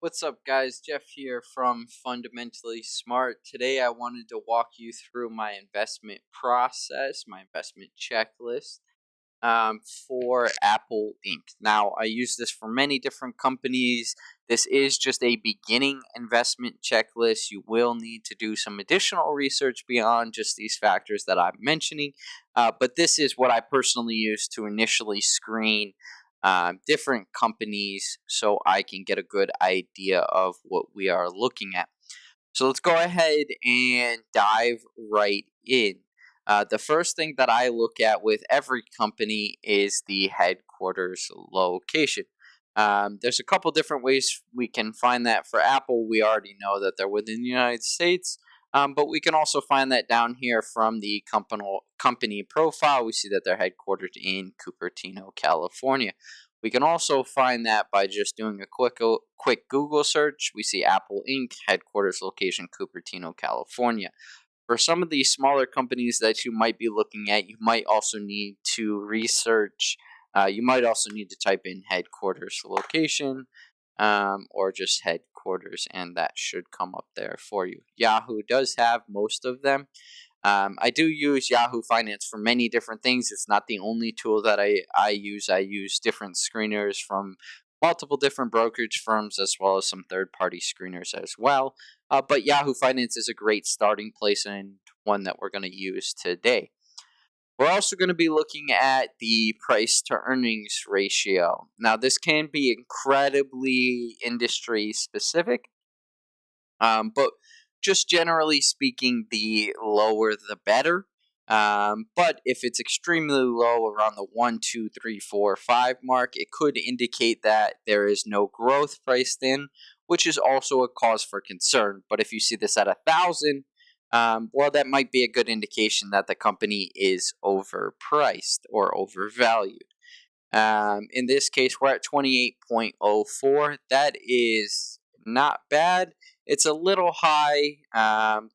What's up, guys? Jeff here from Fundamentally Smart. Today, I wanted to walk you through my investment process, my investment checklist for Apple Inc. Now, I use this for many different companies. This is just a beginning investment checklist. You will need to do some additional research beyond just these factors that I'm mentioning, but this is what I personally use to initially screen different companies so I can get a good idea of what we are looking at. So let's go ahead and dive right in. The first thing that I look at with every company is the headquarters location. There's a couple different ways we can find that. For Apple, we already know that they're within the United States, but we can also find that down here from the company profile. We see that they're headquartered in Cupertino, California. We can also find that by just doing a quick Google search. We see Apple Inc. headquarters location Cupertino, California. For some of these smaller companies that you might be looking at, you might also need to research. You might also need to type in headquarters location or just headquarters, and that should come up there for you. Yahoo does have most of them. I do use Yahoo Finance for many different things. It's not the only tool that I use. I use different screeners from multiple different brokerage firms as well as some third-party screeners as well. But Yahoo Finance is a great starting place and one that we're going to use today. We're also going to be looking at the price to earnings ratio. Now, this can be incredibly industry specific, but just generally speaking, the lower the better. But if it's extremely low, around the 1, 2, 3, 4, 5 mark, it could indicate that there is no growth priced in, which is also a cause for concern. But if you see this at 1,000, well, that might be a good indication that the company is overpriced or overvalued. In this case, we're at 28.04. That is not bad. It's a little high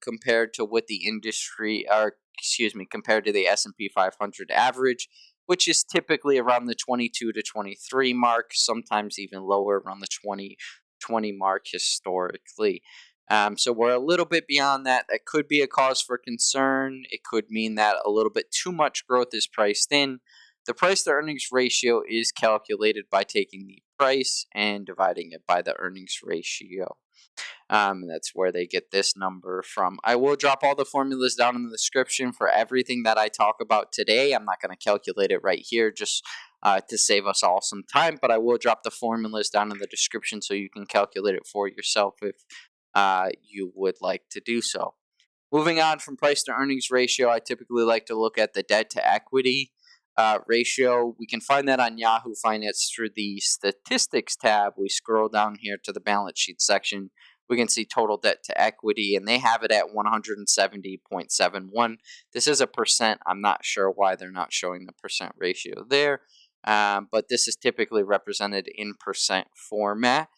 compared to what the industry, or excuse me, compared to the S&P 500 average, which is typically around the 22 to 23 mark, sometimes even lower, around the 20 mark historically. So we're a little bit beyond that. That could be a cause for concern. It could mean that a little bit too much growth is priced in. The price to earnings ratio is calculated by taking the price and dividing it by the earnings ratio. That's where they get this number from. I will drop all the formulas down in the description for everything that I talk about today. I'm not going to calculate it right here just to save us all some time, but I will drop the formulas down in the description so you can calculate it for yourself if you would like to do so. Moving on from price to earnings ratio, I typically like to look at the debt to equity ratio. We can find that on Yahoo Finance through the statistics tab. We scroll down here to the balance sheet section. We can see total debt to equity, and they have it at 170.71. This is a percent. I'm not sure why they're not showing the percent ratio there, but this is typically represented in percent format.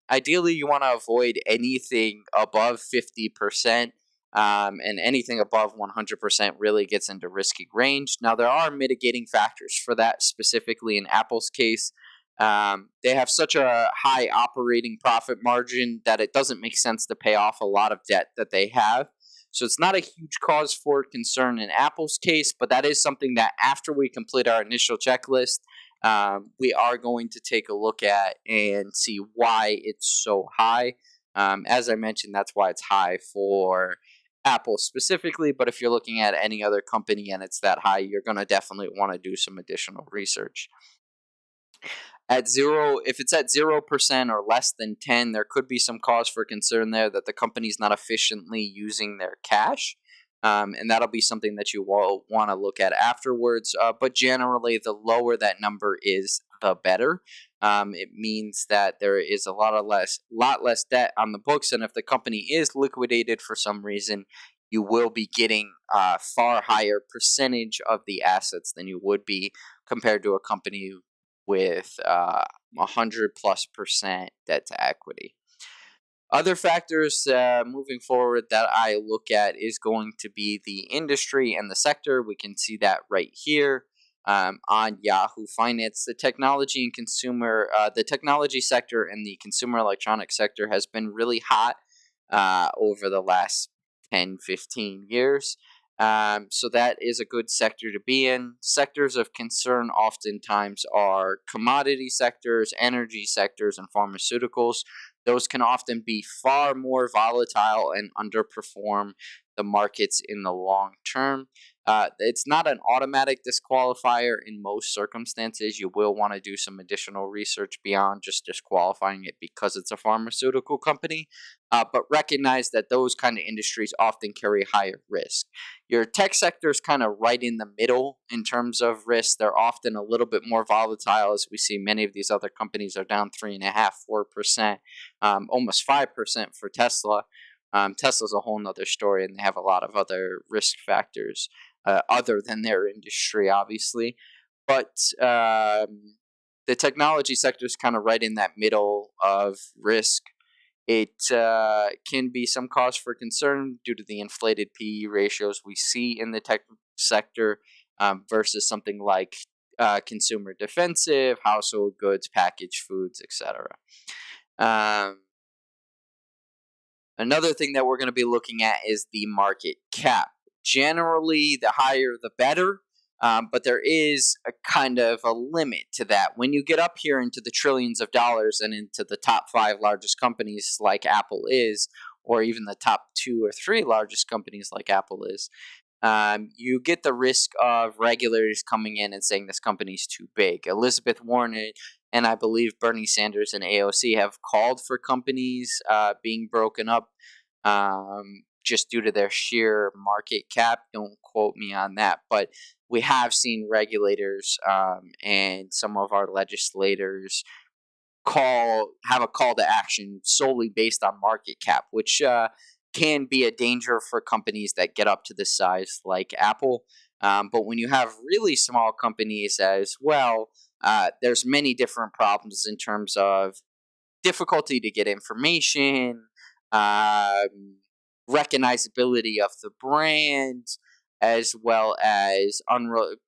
Ideally, you want to avoid anything above 50%. And anything above 100% really gets into risky range. Now, there are mitigating factors for that, specifically in Apple's case. They have such a high operating profit margin that it doesn't make sense to pay off a lot of debt that they have. So it's not a huge cause for concern in Apple's case, but that is something that after we complete our initial checklist, we are going to take a look at and see why it's so high. As I mentioned, that's why it's high for Apple specifically, but if you're looking at any other company and it's that high, you're going to definitely want to do some additional research. If it's at 0% or less than 10, there could be some cause for concern there that the company's not efficiently using their cash. And that'll be something that you will want to look at afterwards. But generally, the lower that number is, the better. It means that there is a lot less debt on the books, and if the company is liquidated for some reason, you will be getting a far higher percentage of the assets than you would be compared to a company with 100+% debt to equity. Other factors moving forward that I look at is going to be the industry and the sector. We can see that right here. on Yahoo Finance. The technology sector and the consumer electronics sector has been really hot over the last 10, 15 years. So that is a good sector to be in. Sectors of concern oftentimes are commodity sectors, energy sectors, and pharmaceuticals. Those can often be far more volatile and underperform the markets in the long term. It's not an automatic disqualifier in most circumstances. You will want to do some additional research beyond just disqualifying it because it's a pharmaceutical company. But recognize that those kind of industries often carry higher risk. Your tech sector is kind of right in the middle in terms of risk. They're often a little bit more volatile, as we see many of these other companies are down 3.5%, 4%, almost 5% for Tesla. Tesla's a whole nother story, and they have a lot of other risk factors other than their industry, obviously. But the technology sector is kind of right in that middle of risk. It can be some cause for concern due to the inflated PE ratios we see in the tech sector versus something like consumer defensive, household goods, packaged foods, etc. Another thing that we're going to be looking at is the market cap. Generally, the higher the better, but there is a kind of a limit to that. When you get up here into the trillions of dollars and into the top 5 largest companies like Apple is, or even the top 2 or 3 largest companies like Apple is, you get the risk of regulators coming in and saying this company's too big. Elizabeth Warren and I believe Bernie Sanders and AOC have called for companies being broken up just due to their sheer market cap. Don't quote me on that, but we have seen regulators and some of our legislators have a call to action solely based on market cap, which can be a danger for companies that get up to this size like Apple. But when you have really small companies as well, there's many different problems in terms of difficulty to get information, recognizability of the brand, as well as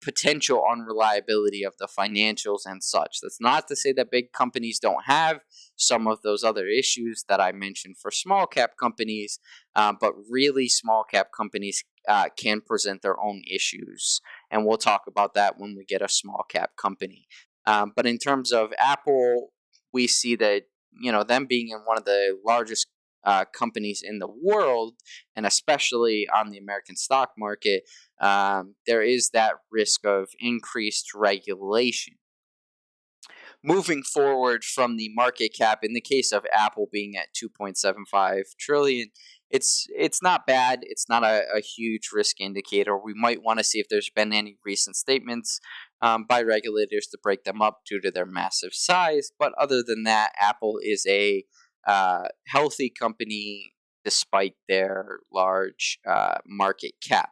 potential unreliability of the financials and such. That's not to say that big companies don't have some of those other issues that I mentioned for small cap companies, but really small cap companies can present their own issues. And we'll talk about that when we get a small cap company. But in terms of Apple, we see that them being in one of the largest companies in the world, and especially on the American stock market, there is that risk of increased regulation. Moving forward from the market cap, in the case of Apple being at $2.75 trillion, it's not bad. It's not a huge risk indicator. We might want to see if there's been any recent statements by regulators to break them up due to their massive size. But other than that, Apple is a healthy company despite their large market cap.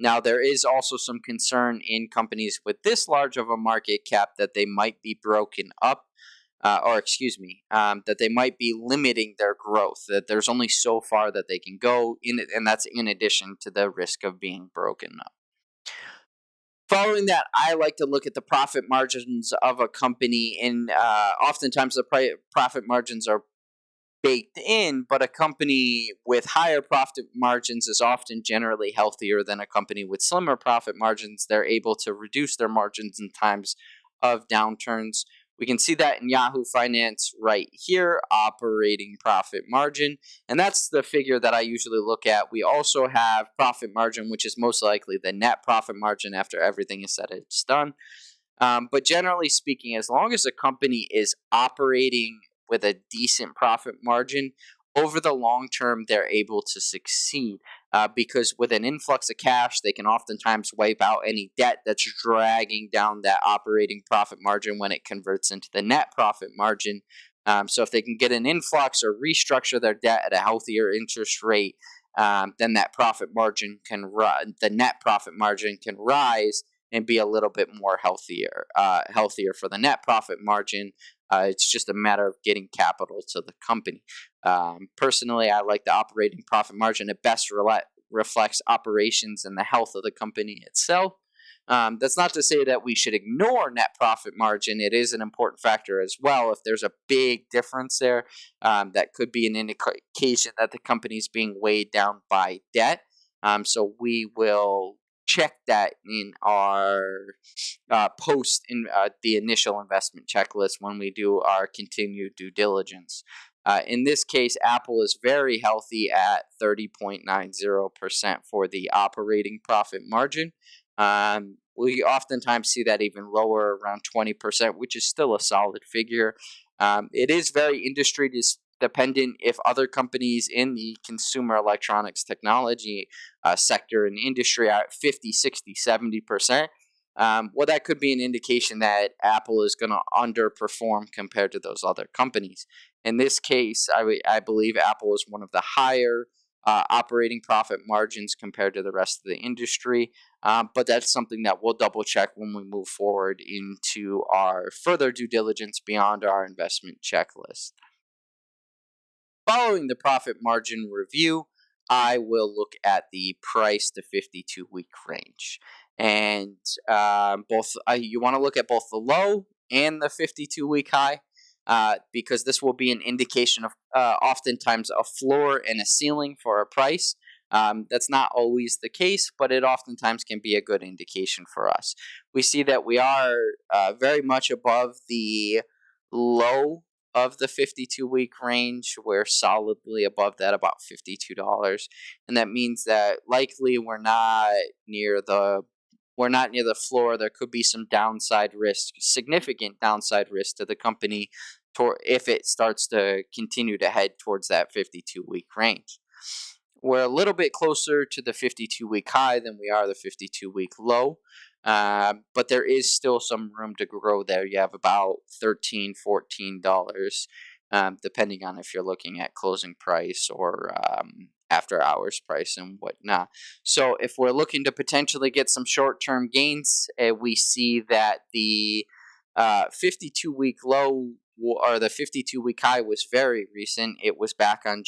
Now, there is also some concern in companies with this large of a market cap that they might be broken up, that they might be limiting their growth, that there's only so far that they can go, and that's in addition to the risk of being broken up. Following that, I like to look at the profit margins of a company, and oftentimes the profit margins are baked in, but a company with higher profit margins is often generally healthier than a company with slimmer profit margins. They're able to reduce their margins in times of downturns. We can see that in Yahoo Finance right here, operating profit margin, and that's the figure that I usually look at. We also have profit margin, which is most likely the net profit margin after everything is said and done. But generally speaking, as long as a company is operating with a decent profit margin, over the long term, they're able to succeed because with an influx of cash, they can oftentimes wipe out any debt that's dragging down that operating profit margin when it converts into the net profit margin. So if they can get an influx or restructure their debt at a healthier interest rate, then that profit margin the net profit margin can rise and be a little bit more healthier for the net profit margin. It's just a matter of getting capital to the company. Personally, I like the operating profit margin. It best reflects operations and the health of the company itself. That's not to say that we should ignore net profit margin. It is an important factor as well. If there's a big difference there, that could be an indication that the company is being weighed down by debt. So we will check that in our post in the initial investment checklist when we do our continued due diligence. In this case, Apple is very healthy at 30.90% for the operating profit margin. We oftentimes see that even lower, around 20%, which is still a solid figure. It is very industry dependent. If other companies in the consumer electronics technology sector and industry are at 50, 60, 70%, well, that could be an indication that Apple is going to underperform compared to those other companies. In this case, I believe Apple is one of the higher operating profit margins compared to the rest of the industry. But that's something that we'll double check when we move forward into our further due diligence beyond our investment checklist. Following the profit margin review, I will look at the price to 52-week range. And both you want to look at both the low and the 52-week high, because this will be an indication of oftentimes a floor and a ceiling for a price. That's not always the case, but it oftentimes can be a good indication for us. We see that we are very much above the low of the 52-week range. We're solidly above that, about $52, and that means that likely we're not near the floor. There could be some downside risk, significant downside risk to the company if it starts to continue to head towards that 52-week range. We're a little bit closer to the 52-week high than we are the 52-week low, but there is still some room to grow there. You have about $13, $14, depending on if you're looking at closing price or after hours price and whatnot. So if we're looking to potentially get some short-term gains, we see that the 52-week low or the 52-week high was very recent. It was back on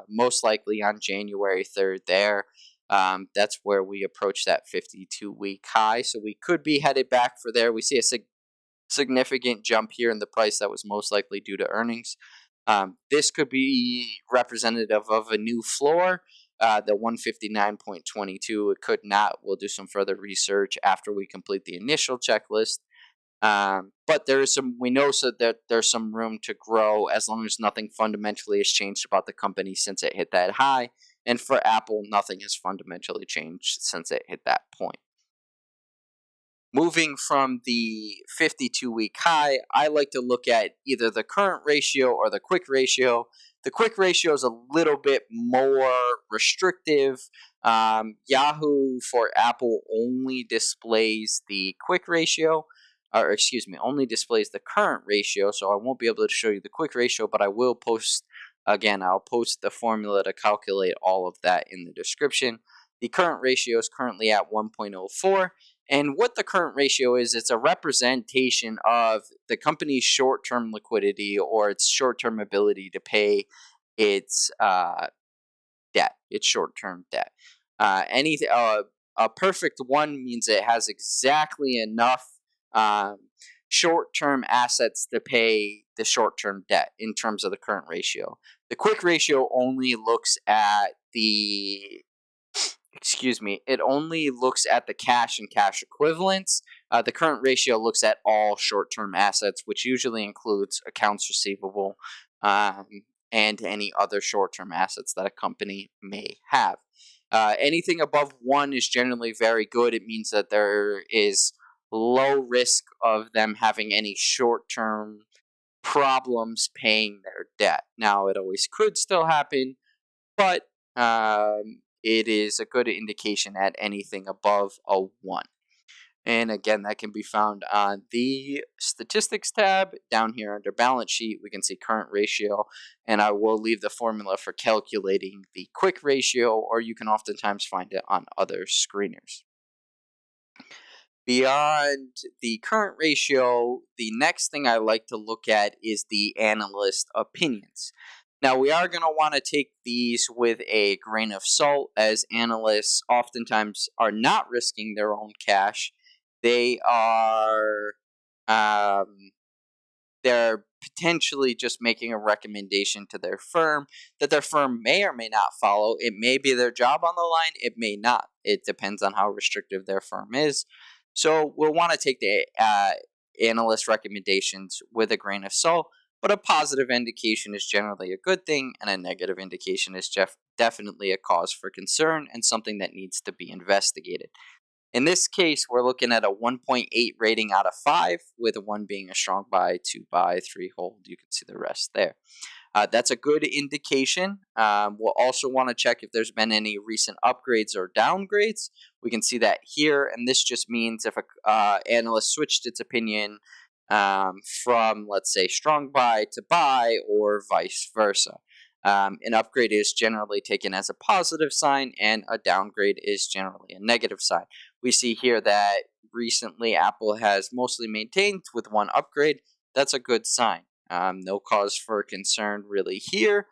most likely on January 3rd there. That's where we approach that 52-week high. So we could be headed back for there. We see a significant jump here in the price that was most likely due to earnings. This could be representative of a new floor, the 159.22. It could not. We'll do some further research after we complete the initial checklist. But we know so that there's some room to grow as long as nothing fundamentally has changed about the company since it hit that high. And for Apple, nothing has fundamentally changed since it hit that point. Moving from the 52-week high, I like to look at either the current ratio or the quick ratio. The quick ratio is a little bit more restrictive. Yahoo for Apple only displays the quick ratio, only displays the current ratio, so I won't be able to show you the quick ratio, but I will post, I'll post the formula to calculate all of that in the description. The current ratio is currently at 1.04, and what the current ratio is, it's a representation of the company's short-term liquidity or its short-term ability to pay its debt, its short-term debt. A perfect one means it has exactly enough short-term assets to pay the short-term debt in terms of the current ratio. The quick ratio only looks at the cash and cash equivalents. The current ratio looks at all short-term assets, which usually includes accounts receivable and any other short-term assets that a company may have. Anything above 1 is generally very good. It means that there is low risk of them having any short-term problems paying their debt. Now, it always could still happen, but it is a good indication at anything above a 1. And again, that can be found on the statistics tab down here under balance sheet. We can see current ratio, and I will leave the formula for calculating the quick ratio, or you can oftentimes find it on other screeners. Beyond the current ratio, the next thing I like to look at is the analyst opinions. Now, we are going to want to take these with a grain of salt, as analysts oftentimes are not risking their own cash they are um, they're potentially just making a recommendation to their firm that their firm may or may not follow. It may be their job on the line, it may not. It depends on how restrictive their firm is. So we'll want to take the analyst recommendations with a grain of salt, but a positive indication is generally a good thing, and a negative indication is definitely a cause for concern and something that needs to be investigated. In this case, we're looking at a 1.8 rating out of 5, with a 1 being a strong buy, 2 buy, 3 hold. You can see the rest there. That's a good indication. We'll also want to check if there's been any recent upgrades or downgrades. We can see that here, and this just means if a analyst switched its opinion from, let's say, strong buy to buy, or vice versa. An upgrade is generally taken as a positive sign, and a downgrade is generally a negative sign. We see here that recently Apple has mostly maintained with one upgrade. That's a good sign. No cause for concern really here.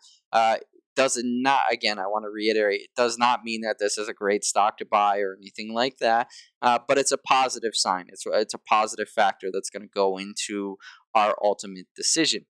Does not, again, I want to reiterate, it does not mean that this is a great stock to buy or anything like that, but it's a positive sign. It's a positive factor that's going to go into our ultimate decision.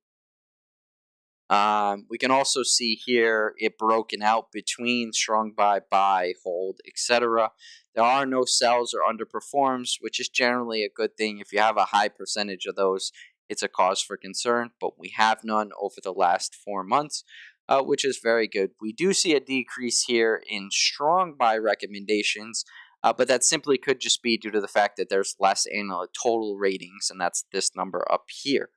We can also see here it broken out between strong buy, hold, etc. There are no sells or underperforms, which is generally a good thing. If you have a high percentage of those, it's a cause for concern, but we have none over the last 4 months, which is very good. We do see a decrease here in strong buy recommendations, but that simply could just be due to the fact that there's less annual total ratings, and that's this number up here.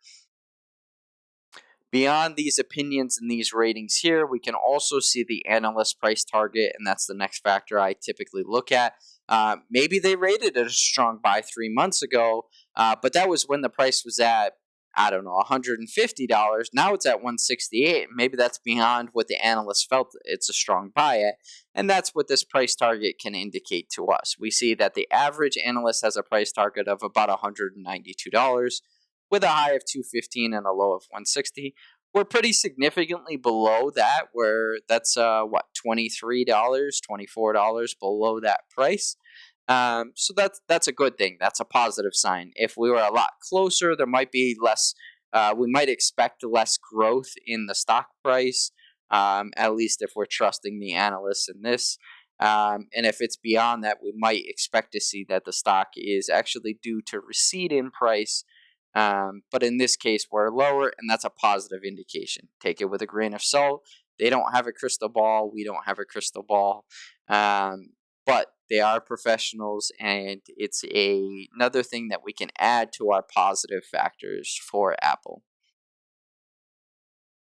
Beyond these opinions and these ratings here, we can also see the analyst price target, and that's the next factor I typically look at. Maybe they rated it a strong buy 3 months ago, but that was when the price was at, I don't know, $150. Now it's at $168. Maybe that's beyond what the analyst felt it's a strong buy at, and that's what this price target can indicate to us. We see that the average analyst has a price target of about $192, with a high of 215 and a low of 160. We're pretty significantly below that, where that's $23, $24 below that price. So that's a good thing. That's a positive sign. If we were a lot closer, there might be less. We might expect less growth in the stock price. At least if we're trusting the analysts in this. And if it's beyond that, we might expect to see that the stock is actually due to recede in price. But in this case, we're lower, and that's a positive indication. Take it with a grain of salt. They don't have a crystal ball. We don't have a crystal ball. But they are professionals, and it's another thing that we can add to our positive factors for Apple.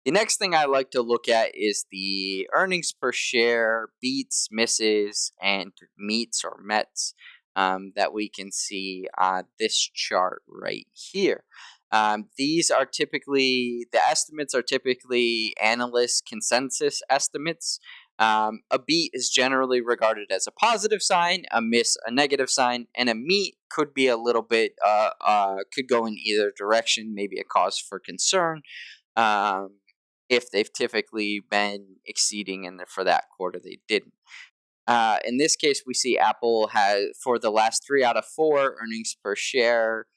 The next thing I like to look at is the earnings per share beats, misses, and meets or mets that we can see on this chart right here. These are typically, the estimates are typically analyst consensus estimates. A beat is generally regarded as a positive sign, a miss a negative sign, and a meet could be a little bit, could go in either direction, maybe a cause for concern. If they've typically been exceeding, and for that quarter they didn't. In this case, we see Apple has, for the last 3 out of 4 earnings per share,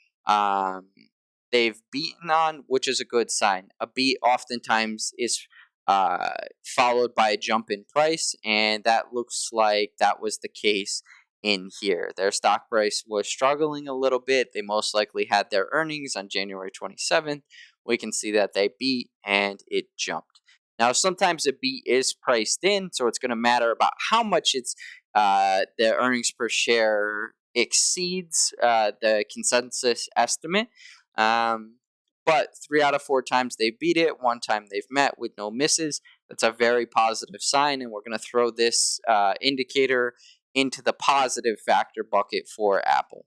they've beaten on, which is a good sign. A beat oftentimes is followed by a jump in price, and that looks like that was the case in here. Their stock price was struggling a little bit. They most likely had their earnings on January 27th. We can see that they beat and it jumped. Now, sometimes a beat is priced in, so it's going to matter about how much it's the earnings per share exceeds the consensus estimate. But 3 out of 4 times they beat it. 1 time they've met with no misses. That's a very positive sign, and we're going to throw this indicator into the positive factor bucket for Apple.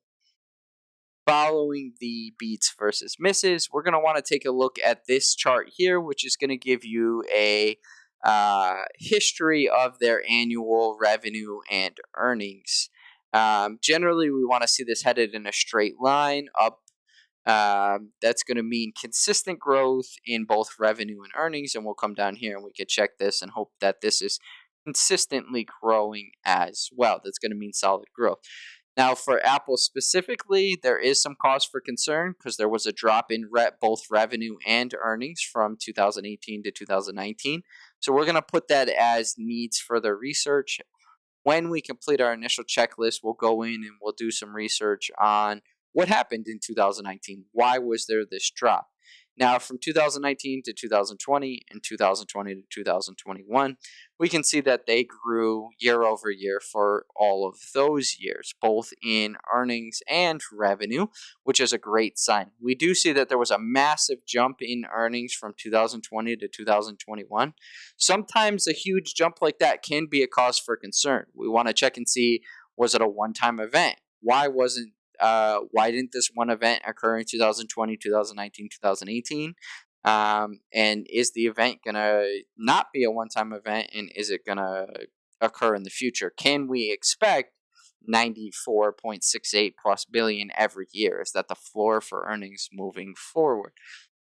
Following the beats versus misses, we're going to want to take a look at this chart here, which is going to give you a history of their annual revenue and earnings. Generally, we want to see this headed in a straight line up. That's going to mean consistent growth in both revenue and earnings, and we'll come down here and we can check this and hope that this is consistently growing as well. That's going to mean solid growth. Now, for Apple specifically, there is some cause for concern because there was a drop in both revenue and earnings from 2018 to 2019. So we're going to put that as needs further research. When we complete our initial checklist, we'll go in and we'll do some research on what happened in 2019. Why was there this drop? Now, from 2019 to 2020 and 2020 to 2021, we can see that they grew year over year for all of those years, both in earnings and revenue, which is a great sign. We do see that there was a massive jump in earnings from 2020 to 2021. Sometimes a huge jump like that can be a cause for concern. We want to check and see, was it a one-time event? Why didn't this one event occur in 2020, 2019, 2018? And is the event going to not be a one-time event, and is it going to occur in the future? Can we expect 94.68 plus billion every year? Is that the floor for earnings moving forward?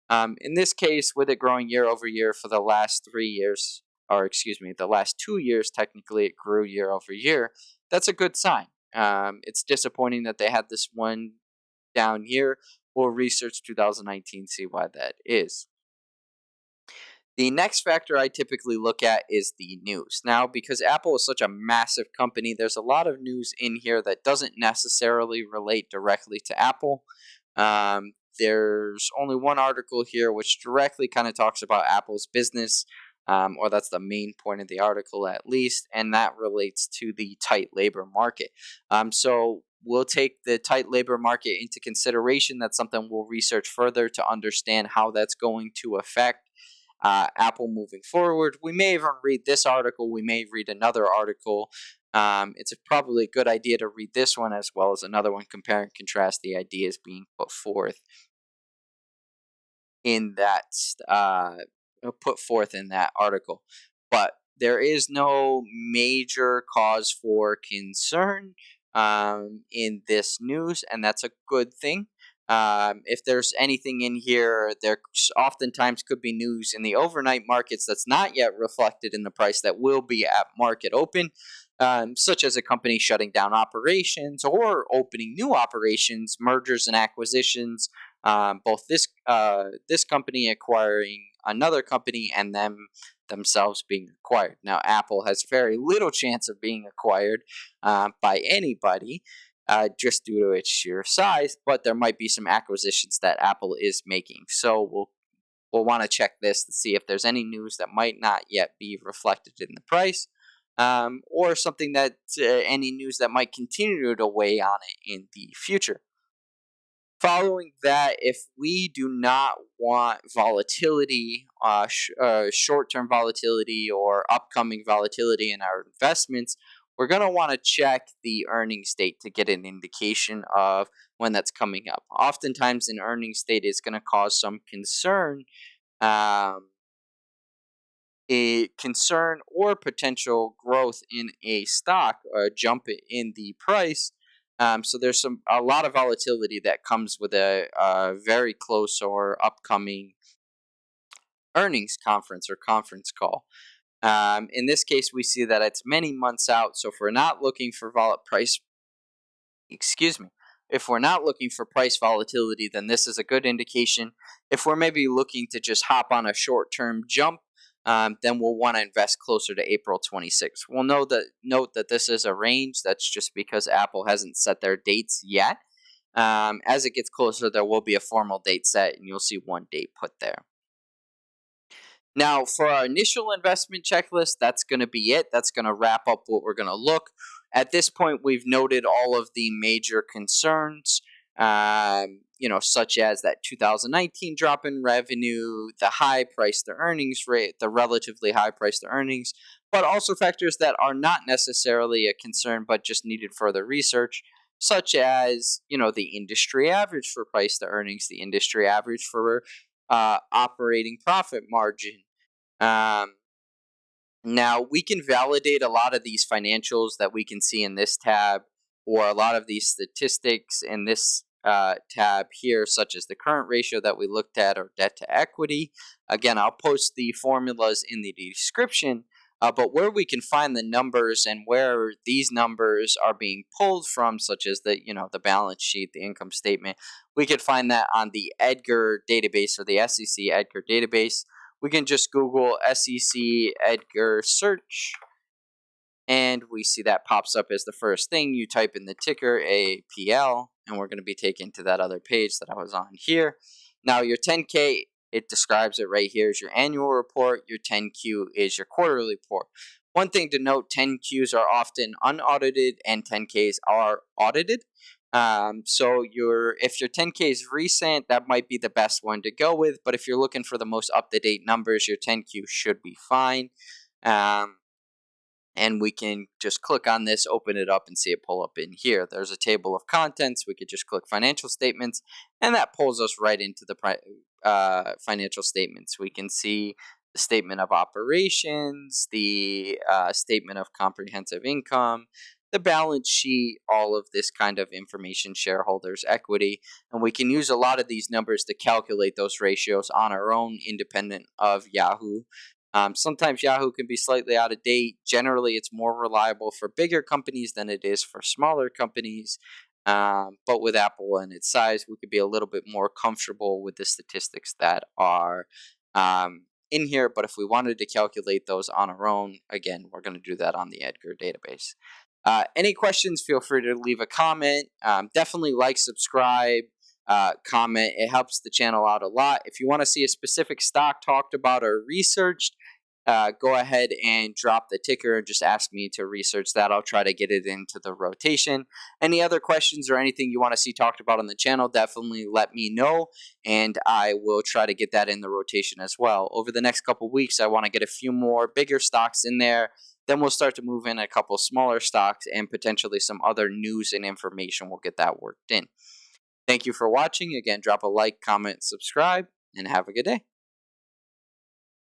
In this case, with it growing year over year for the last 3 years, or excuse me, the last 2 years, technically it grew year over year. That's a good sign. It's disappointing that they had this one down year. We'll research 2019, see why that is. The next factor I typically look at is the news. Now, because Apple is such a massive company, there's a lot of news in here that doesn't necessarily relate directly to Apple. There's only one article here which directly kind of talks about Apple's business, or that's the main point of the article at least, and that relates to the tight labor market. So we'll take the tight labor market into consideration. That's something we'll research further to understand how that's going to affect Apple moving forward. We may even read this article. We may read another article. It's probably a good idea to read this one as well as another one, compare and contrast the ideas being put forth in that article. But there is no major cause for concern in this news, and that's a good thing. If there's anything in here, there oftentimes could be news in the overnight markets that's not yet reflected in the price that will be at market open, such as a company shutting down operations or opening new operations, mergers and acquisitions, both this company acquiring another company and themselves being acquired. Now, Apple has very little chance of being acquired by anybody, just due to its sheer size, but there might be some acquisitions that Apple is making. So we'll want to check this to see if there's any news that might not yet be reflected in the price, or something that any news that might continue to weigh on it in the future. Following that, if we do not want volatility, short-term volatility or upcoming volatility in our investments, we're going to want to check the earnings date to get an indication of when that's coming up. Oftentimes, an earnings date is going to cause some concern, a concern or potential growth in a stock, a jump in the price. So there's a lot of volatility that comes with a very close or upcoming earnings conference or conference call. In this case, we see that it's many months out. So if we're not looking for if we're not looking for price volatility, then this is a good indication. If we're maybe looking to just hop on a short-term jump, then we'll want to invest closer to April 26th. We'll note that this is a range. That's just because Apple hasn't set their dates yet. As it gets closer, there will be a formal date set, and you'll see one date put there. Now, for our initial investment checklist, that's going to be it. That's going to wrap up what we're going to look. At this point, we've noted all of the major concerns, such as that 2019 drop in revenue, the high price to earnings rate, the relatively high price to earnings, but also factors that are not necessarily a concern but just needed further research, such as, the industry average for price to earnings, the industry average for operating profit margin. Now, we can validate a lot of these financials that we can see in this tab, or a lot of these statistics in this tab here, such as the current ratio that we looked at, or debt to equity. Again, I'll post the formulas in the description, But where we can find the numbers and where these numbers are being pulled from, such as the balance sheet, the income statement, we could find that on the Edgar database or the SEC Edgar database. We can just Google SEC Edgar search, and we see that pops up as the first thing. You type in the ticker AAPL, and we're going to be taken to that other page that I was on here. Now, your 10K, it describes it right here, is your annual report. Your 10Q is your quarterly report. One thing to note, 10Qs are often unaudited and 10Ks are audited. So if your 10K is recent, that might be the best one to go with. But if you're looking for the most up-to-date numbers, your 10Q should be fine. And we can just click on this, open it up, and see it pull up in here. There's a table of contents. We could just click financial statements, and that pulls us right into the financial statements. We can see the statement of operations, the statement of comprehensive income, the balance sheet, all of this kind of information, shareholders' equity. And we can use a lot of these numbers to calculate those ratios on our own, independent of Yahoo. Sometimes Yahoo can be slightly out of date. Generally, it's more reliable for bigger companies than it is for smaller companies. But with Apple and its size, we could be a little bit more comfortable with the statistics that are in here. But if we wanted to calculate those on our own, again, we're going to do that on the Edgar database. Any questions, feel free to leave a comment. Definitely like, subscribe, comment. It helps the channel out a lot. If you want to see a specific stock talked about or researched, go ahead and drop the ticker and just ask me to research that. I'll try to get it into the rotation. Any other questions or anything you want to see talked about on the channel, definitely let me know, and I will try to get that in the rotation as well. Over the next couple weeks, I want to get a few more bigger stocks in there. Then we'll start to move in a couple smaller stocks and potentially some other news and information. We'll get that worked in. Thank you for watching. Again, drop a like, comment, subscribe, and have a good day.